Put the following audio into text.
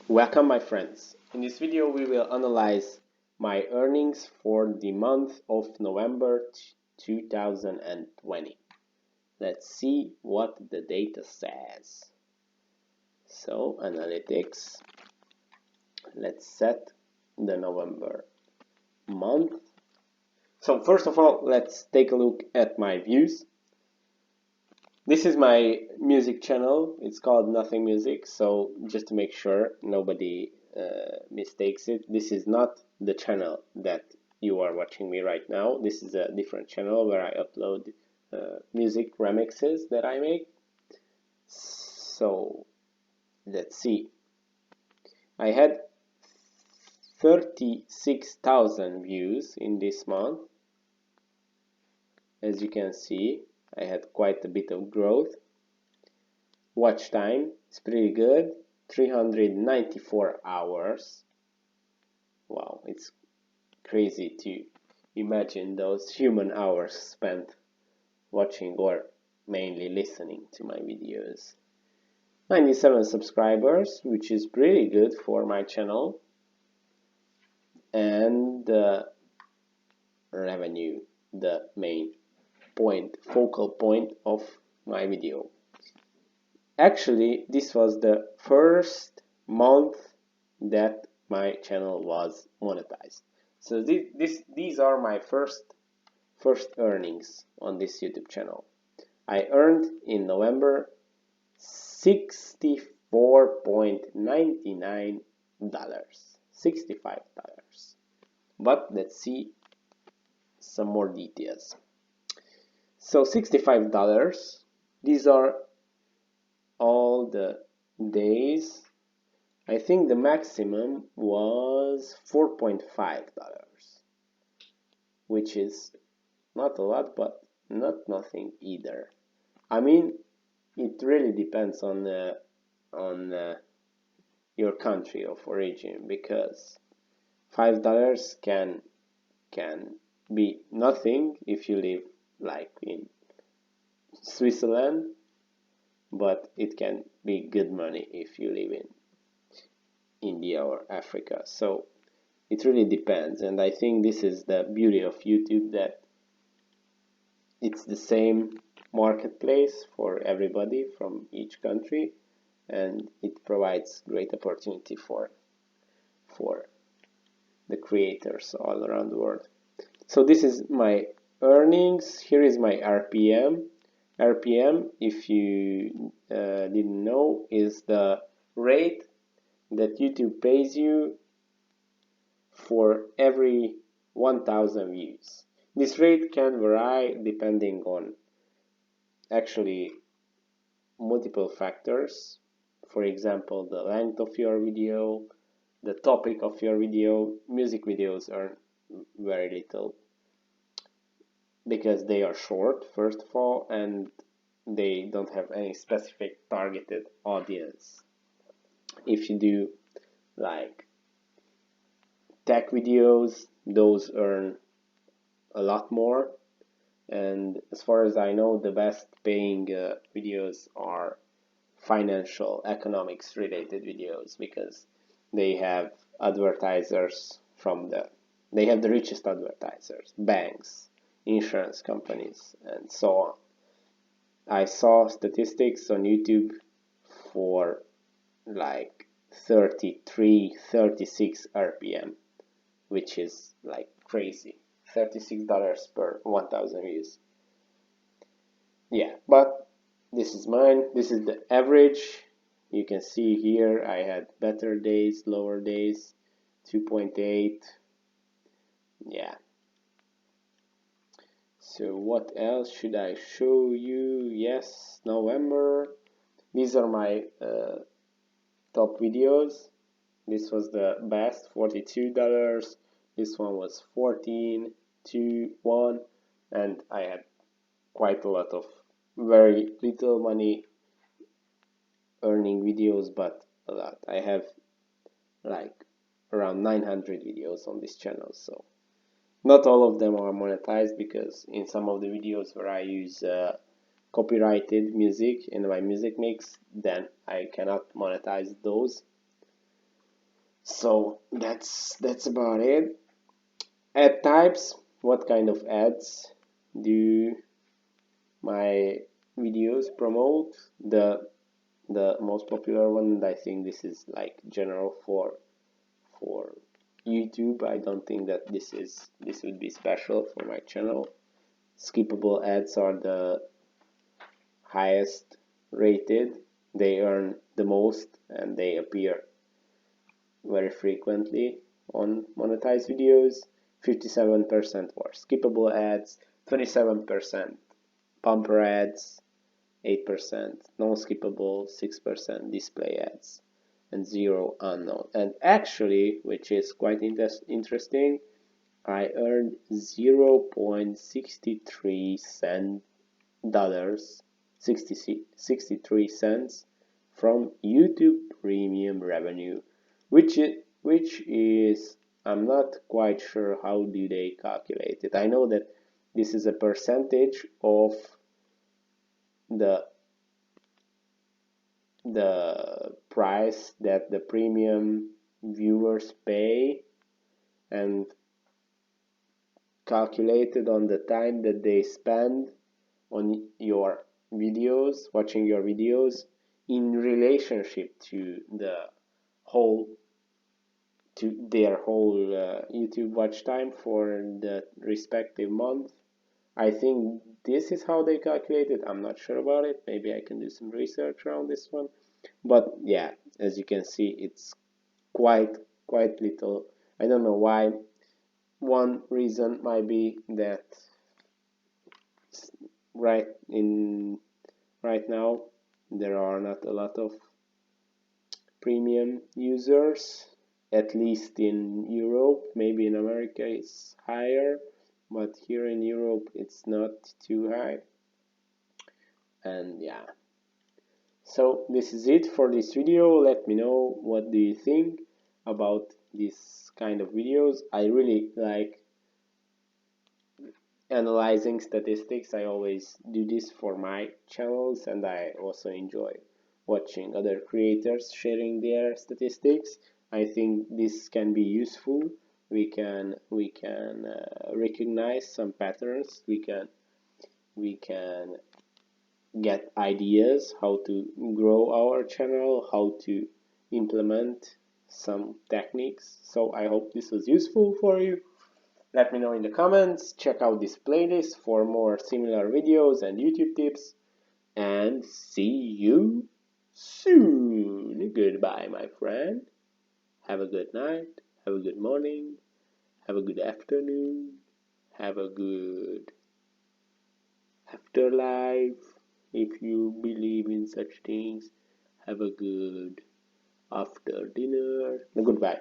Welcome my friends. In this video we will analyze my earnings for the month of November 2020. Let's see what the data says. So analytics, let's set the November month. So first of all, let's take a look at my views. This is my music channel. It's called Nothing Music. So just to make sure nobody mistakes it, this is not the channel that you are watching me right now. This is a different channel where I upload music remixes that I make. So let's see. I had 36,000 views in this month. As you can see, I had quite a bit of growth. Watch time is pretty good, 394 hours. Wow, it's crazy to imagine those human hours spent watching or mainly listening to my videos. 97 subscribers, which is pretty good for my channel. And revenue, the main focal point of my video. Actually, this was the first month that my channel was monetized. So these are my first earnings on this YouTube channel. I earned in November $64.99, $65. But let's see some more details. So $65, these are all the days. I think the maximum was $4.5, which is not a lot, but not nothing either. I mean, it really depends on your country of origin, because $5 can be nothing if you live like in Switzerland, but it can be good money if you live in India or Africa. So it really depends, and I think this is the beauty of YouTube, that it's the same marketplace for everybody from each country, and it provides great opportunity for the creators all around the world. So this is my earnings. Here is my RPM. RPM, if you didn't know, is the rate that YouTube pays you for every 1,000 views. This rate can vary depending on actually multiple factors. For example, the length of your video, the topic of your video. Music videos earn very little because they are short, first of all, and they don't have any specific targeted audience. If you do like tech videos, those earn a lot more, and as far as I know, the best paying videos are financial, economics related videos, because they have advertisers they have the richest advertisers, banks, insurance companies, and so on. I saw statistics on YouTube for like 33, 36 RPM, which is like crazy. $36 per 1,000 views. Yeah, but this is mine. This is the average. You can see here I had better days, lower days, 2.8. Yeah. So what else should I show you? Yes, November. These are my top videos. This was the best, $42. This one was 14, 2, 1, and I had quite a lot of very little money earning videos, but a lot. I have like around 900 videos on this channel, so not all of them are monetized, because in some of the videos where I use copyrighted music in my music mix, then I cannot monetize those. So that's about it. Ad types. What kind of ads do my videos promote? The most popular one, I think this is like general for YouTube. I don't think that this would be special for my channel. Skippable ads are the highest rated. They earn the most and they appear very frequently on monetized videos. 57% were skippable ads, 27% bumper ads, 8% non-skippable, 6% display ads, and 0 unknown. And actually, which is quite interesting, I earned 0.63 cent dollars 63 cents from YouTube premium revenue, which is I'm not quite sure how do they calculate it. I know that this is a percentage of the price that the premium viewers pay, and calculated on the time that they spend on your videos, watching your videos, in relationship to their whole YouTube watch time for the respective month. I think this is how they calculate it. I'm not sure about it. Maybe I can do some research around this one. But yeah, as you can see, it's quite little. I don't know why. One reason might be that right in right now there are not a lot of premium users, at least in Europe. Maybe in America it's higher, but here in Europe it's not too high. And yeah, so this is it for this video. Let me know what do you think about this kind of videos. I really like analyzing statistics. I always do this for my channels, and I also enjoy watching other creators sharing their statistics. I think this can be useful. We can recognize some patterns. We can get ideas how to grow our channel, how to implement some techniques. So I hope this was useful for you. Let me know in the comments. Check out this playlist for more similar videos and YouTube tips. And see you soon. Goodbye, my friend. Have a good night. Have a good morning. Have a good afternoon. Have a good afterlife. If you believe in such things, have a good after dinner. Goodbye.